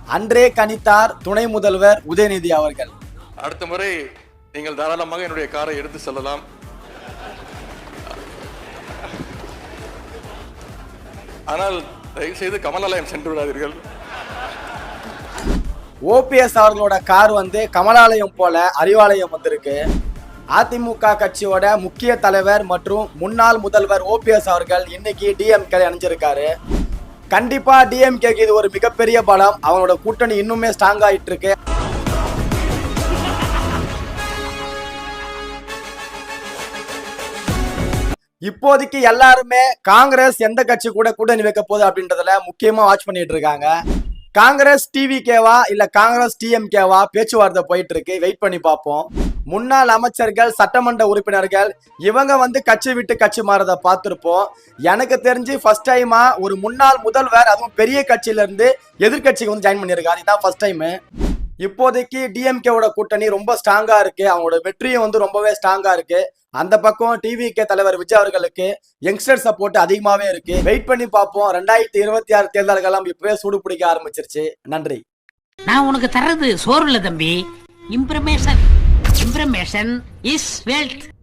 அன்றே கணித்தார் துணை முதல்வர் உதயநிதி அவர்கள். அடுத்த முறை நீங்கள் தாராளமாக என்னுடைய காரை எடுத்து செல்லலாம். ஆனால் தயவு செய்து கமலாலயம் சென்று விடாதீர்கள். ஓபிஎஸ் அவர்களோட கார் கமலாலயம் போல அறிவாலயம் வந்திருக்கு. அதிமுக கட்சியோட முக்கிய தலைவர் மற்றும் முன்னாள் முதல்வர் ஓபிஎஸ் அவர்கள் இன்னைக்கு டிஎம்கே அணிஞ்சிருக்காரு. கண்டிப்பா டிஎம்கேக்கு இது ஒரு மிகப்பெரிய பலம். அவங்களோட கூட்டணி இன்னுமே ஸ்ட்ராங் ஆயிட்டு இருக்கு. இப்போதைக்கு எல்லாருமே காங்கிரஸ் எந்த கட்சி கூட கூட்டணி வைக்க போகுது அப்படின்றதுல முக்கியமா வாட்ச் பண்ணிட்டு இருக்காங்க. காங்கிரஸ் டிவிகேவா இல்ல காங்கிரஸ் டிஎம்கேவா பேச்சுவார்த்தை போயிட்டு இருக்கு. வெயிட் பண்ணி பார்ப்போம். முன்னாள் அமைச்சர்கள், சட்டமன்ற உறுப்பினர்கள் இவங்க கட்சி விட்டு கட்சி மாறதை பார்த்திருப்போம். எனக்கு தெரிஞ்சு ஃபர்ஸ்ட் டைமா ஒரு முன்னாள் முதல்வர் அதுவும் பெரிய கட்சியில இருந்து எதிர்கட்சிக்கு ஜாயின் பண்ணியிருக்காரு. இதான் ஃபர்ஸ்ட் டைம். இப்போதைக்கு டிஎம்கேவோட கூட்டணி ரொம்ப ஸ்ட்ராங்கா இருக்கு. அவங்களோட வெற்றியும் ரொம்பவே ஸ்ட்ராங்கா இருக்கு. அந்த பக்கம் டிவிகே தலைவர் விஜய் அவர்களுக்கு யங்ஸ்டர் சப்போர்ட் அதிகமாவே இருக்கு. வெயிட் பண்ணி பார்ப்போம். 2026 தேர்தல்கள் இப்பவே சூடு பிடிக்க ஆரம்பிச்சிருச்சு. நன்றி. நான் உனக்கு தர்றது சோறு இல்ல தம்பி, இம்ப்ரமேஷன். இம்ப்ரமேஷன் இஸ் வெல்த்.